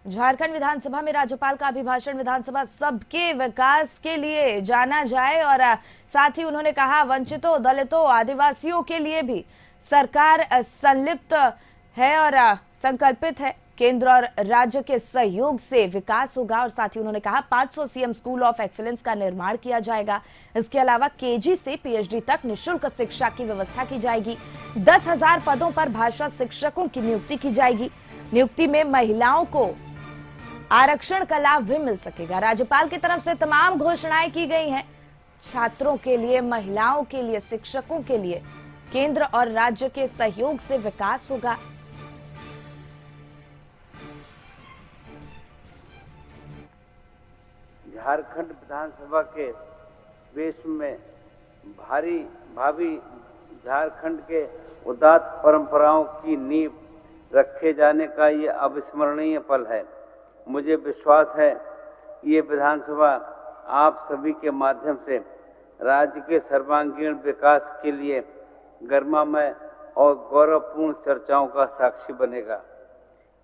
झारखंड विधानसभा में राज्यपाल का अभिभाषण विधानसभा सबके विकास के लिए जाना जाए और साथ ही उन्होंने कहा वंचितों, दलितों, आदिवासियों के लिए भी सरकार संलिप्त है और संकल्पित है। केंद्र और राज्य के सहयोग से विकास होगा और साथ ही उन्होंने कहा 500 सीएम स्कूल ऑफ एक्सीलेंस का निर्माण किया जाएगा। इसके अलावा केजी से पीएचडी तक निःशुल्क शिक्षा की व्यवस्था की जाएगी। 10,000 पदों पर भाषा शिक्षकों की नियुक्ति की जाएगी। नियुक्ति में महिलाओं को आरक्षण का लाभ भी मिल सकेगा। राज्यपाल की तरफ से तमाम घोषणाएं की गई हैं। छात्रों के लिए, महिलाओं के लिए, शिक्षकों के लिए केंद्र और राज्य के सहयोग से विकास होगा। झारखंड विधानसभा के वेश में भावी झारखंड के उदात्त परंपराओं की नींव रखे जाने का ये अविस्मरणीय पल है। मुझे विश्वास है ये विधानसभा आप सभी के माध्यम से राज्य के सर्वांगीण विकास के लिए गरिमामय और गौरवपूर्ण चर्चाओं का साक्षी बनेगा।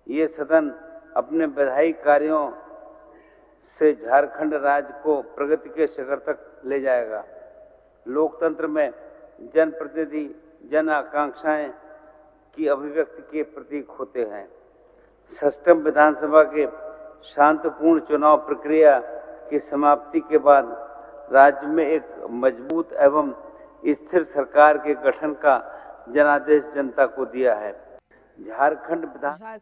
ये सदन अपने विधायी कार्यों से झारखंड राज्य को प्रगति के शिखर तक ले जाएगा। लोकतंत्र में जनप्रतिनिधि जन आकांक्षाएं की अभिव्यक्ति के प्रतीक होते हैं। षष्ठम विधानसभा के शांतिपूर्ण चुनाव प्रक्रिया की समाप्ति के बाद राज्य में एक मजबूत एवं स्थिर सरकार के गठन का जनादेश जनता को दिया है। झारखंड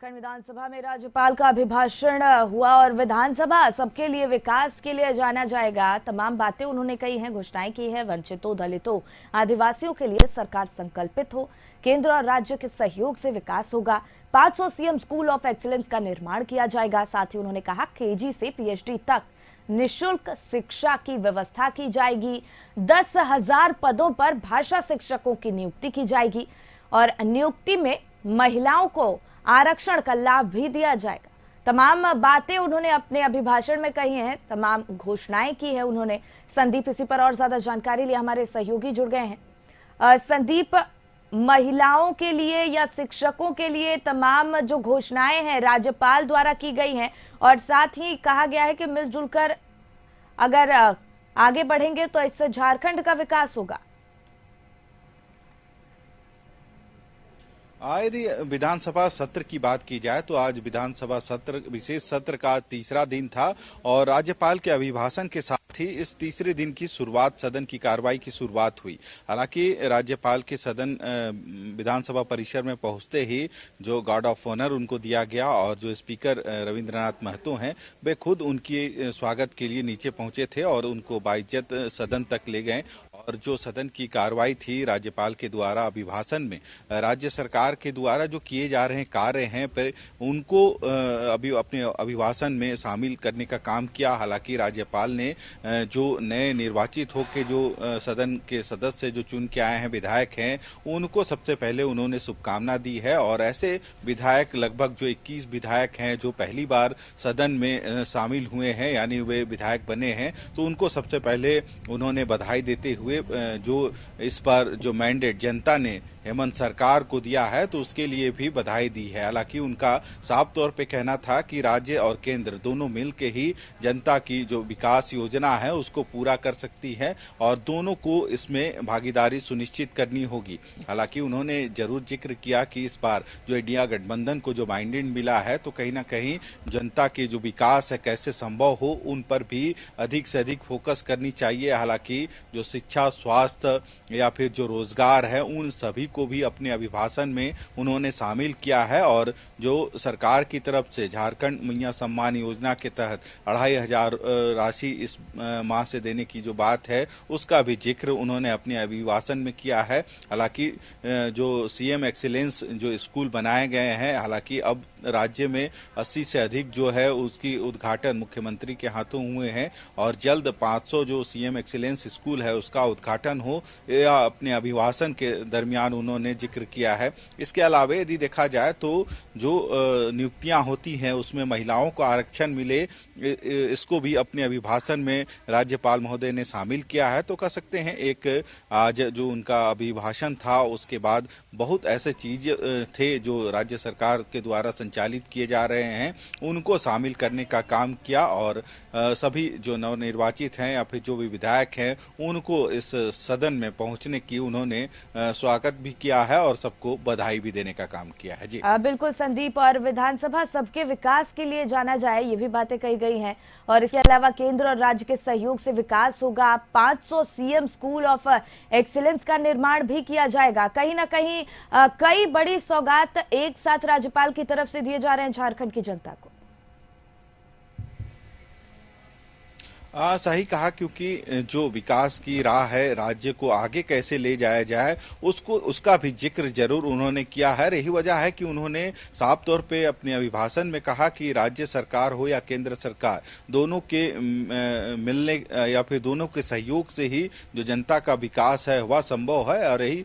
विधानसभा में राज्यपाल का अभिभाषण हुआ और विधानसभा सबके लिए विकास के लिए जाना जाएगा। तमाम बातें उन्होंने कही हैं, घोषणाएं की है। वंचितों, दलितों, आदिवासियों के लिए सरकार संकल्पित हो। केंद्र और राज्य के सहयोग से विकास होगा। 500 सीएम स्कूल ऑफ एक्सीलेंस का निर्माण किया जाएगा। साथ ही उन्होंने कहा केजी से पीएचडी तक निःशुल्क शिक्षा की व्यवस्था की जाएगी। 10,000 पदों पर भाषा शिक्षकों की नियुक्ति की जाएगी और नियुक्ति में महिलाओं को आरक्षण का लाभ भी दिया जाएगा। तमाम बातें उन्होंने अपने अभिभाषण में कही हैं, तमाम घोषणाएं की है उन्होंने। संदीप इसी पर और ज्यादा जानकारी लिए हमारे सहयोगी जुड़ गए हैं। संदीप, महिलाओं के लिए या शिक्षकों के लिए तमाम जो घोषणाएं हैं राज्यपाल द्वारा की गई हैं और साथ ही कहा गया है कि मिलजुल कर अगर आगे बढ़ेंगे तो इससे झारखंड का विकास होगा। यदि विधानसभा सत्र की बात की जाए तो आज विधानसभा सत्र, विशेष सत्र का तीसरा दिन था और राज्यपाल के अभिभाषण के साथ ही इस तीसरे दिन की शुरुआत, सदन की कार्रवाई की शुरुआत हुई। हालांकि राज्यपाल के सदन विधानसभा परिसर में पहुंचते ही जो गार्ड ऑफ ऑनर उनको दिया गया और जो स्पीकर रविंद्रनाथ महतो हैं वे खुद उनके स्वागत के लिए नीचे पहुंचे थे और उनको बाइज्जत सदन तक ले गए। और जो सदन की कार्रवाई थी राज्यपाल के द्वारा अभिभाषण में राज्य सरकार के द्वारा जो किए जा रहे कार्य हैं पर उनको अपने अभिभाषण में शामिल करने का काम किया। हालांकि राज्यपाल ने जो नए निर्वाचित होकर जो सदन के सदस्य जो चुन के आए हैं, विधायक हैं, उनको सबसे पहले उन्होंने शुभकामना दी है। और ऐसे विधायक लगभग जो 21 विधायक हैं जो पहली बार सदन में शामिल हुए हैं, यानी वे विधायक बने हैं, तो उनको सबसे पहले उन्होंने बधाई देते हुए जो इस बार जो मैंडेट जनता ने हेमंत सरकार को दिया है तो उसके लिए भी बधाई दी है। हालांकि उनका साफ तौर पे कहना था कि राज्य और केंद्र दोनों मिलकर ही जनता की जो विकास योजना है उसको पूरा कर सकती है और दोनों को इसमें भागीदारी सुनिश्चित करनी होगी। हालांकि उन्होंने जरूर जिक्र किया कि इस बार जो इंडिया गठबंधन को जो मैंडेट मिला है तो कहीं ना कहीं जनता के जो विकास है कैसे संभव हो उन पर भी अधिक से अधिक फोकस करनी चाहिए। हालांकि जो शिक्षा, स्वास्थ्य या फिर जो रोजगार है उन सभी को भी अपने अभिभाषण में उन्होंने शामिल किया है। और जो सरकार की तरफ से झारखंड मैया सम्मान योजना के तहत 2,500 राशि इस माह से देने की जो बात है उसका भी जिक्र उन्होंने अपने अभिभाषण में किया है। हालांकि जो सीएम एक्सीलेंस जो स्कूल बनाए गए हैं, हालांकि अब राज्य में 80 से अधिक जो है उसकी उद्घाटन मुख्यमंत्री के हाथों हुए हैं और जल्द 500 जो सीएम एक्सीलेंस स्कूल है उसका उद्घाटन हो या अपने अभिभाषण के दरमियान उन्होंने जिक्र किया है। इसके अलावा यदि देखा जाए तो जो नियुक्तियां होती हैं उसमें महिलाओं को आरक्षण मिले, इसको भी अपने अभिभाषण में राज्यपाल महोदय ने शामिल किया है। तो कह सकते हैं एक आज जो उनका अभिभाषण था उसके बाद बहुत ऐसे चीज थे जो राज्य सरकार के द्वारा संचालित किए जा रहे हैं उनको शामिल करने का काम किया और सभी जो नवनिर्वाचित हैं या फिर जो भी विधायक हैं उनको इस सदन में पहुंचने की उन्होंने स्वागत भी किया है और सबको बधाई भी देने का काम किया है। जी बिल्कुल संदीप, और विधानसभा सबके विकास के लिए जाना जाए, ये भी बातें कही गई हैं। और इसके अलावा केंद्र और राज्य के सहयोग से विकास होगा। 500 सीएम स्कूल ऑफ एक्सीलेंस का निर्माण भी किया जाएगा। कहीं ना कहीं कई बड़ी सौगात एक साथ राज्यपाल की तरफ से दिए जा रहे हैं झारखंड की जनता को। सही कहा, क्योंकि जो विकास की राह है, राज्य को आगे कैसे ले जाया जाए उसका भी जिक्र जरूर उन्होंने किया है। यही वजह है कि उन्होंने साफ तौर पे अपने अभिभाषण में कहा कि राज्य सरकार हो या केंद्र सरकार, दोनों के मिलने या फिर दोनों के सहयोग से ही जो जनता का विकास है वह संभव है और यही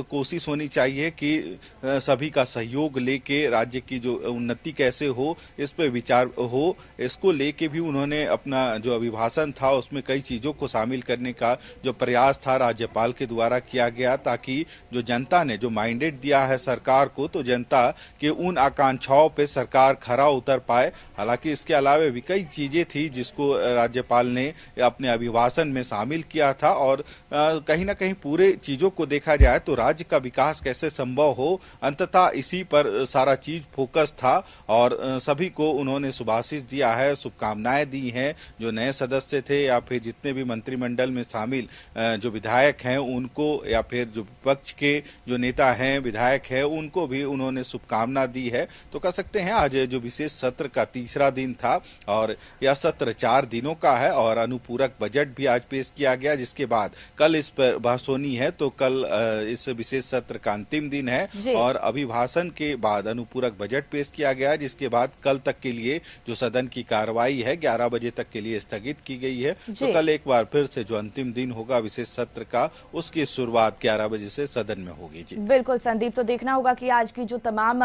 कोशिश होनी चाहिए कि सभी का सहयोग लेके राज्य की जो उन्नति कैसे हो इस पे विचार हो। इसको लेके भी उन्होंने अपना जो अभिभाषण था उसमें कई चीजों को शामिल करने का जो प्रयास था राज्यपाल के द्वारा किया गया, ताकि जो जनता ने जो माइंडेट दिया है सरकार को, तो जनता के उन आकांक्षाओं पे सरकार खरा उतर पाए। हालांकि इसके अलावा भी कई चीजें थी जिसको राज्यपाल ने अपने अभिभाषण में शामिल किया था और कहीं ना कहीं पूरे चीजों को देखा जाए तो राज्य का विकास कैसे संभव हो, अंततः इसी पर सारा चीज फोकस था और सभी को उन्होंने शुभाशीष दिया है, शुभकामनाएं दी हैं। जो नए सदस्य थे या फिर जितने भी मंत्रिमंडल में शामिल जो विधायक हैं उनको या फिर जो विपक्ष के जो नेता हैं विधायक हैं उनको भी उन्होंने शुभकामना दी है। तो कह सकते हैं आज जो विशेष सत्र का तीसरा दिन था और यह सत्र 4 दिनों का है और अनुपूरक बजट भी आज पेश किया गया, जिसके बाद कल इस पर बहस होनी है। तो कल इस विशेष सत्र का अंतिम दिन है और अभिभाषण के बाद अनुपूरक बजट पेश किया गया, जिसके बाद कल तक के लिए जो सदन की कार्रवाई है 11 बजे तक के लिए स्थगित की गई है। तो कल एक बार फिर से जो अंतिम दिन होगा विशेष सत्र का, उसकी शुरुआत 11 बजे से सदन में होगी। जी बिल्कुल संदीप, तो देखना होगा कि आज की जो तमाम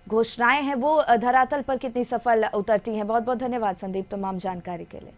घोषणाएं हैं वो धरातल पर कितनी सफल उतरती हैं। बहुत बहुत धन्यवाद संदीप तमाम जानकारी के लिए।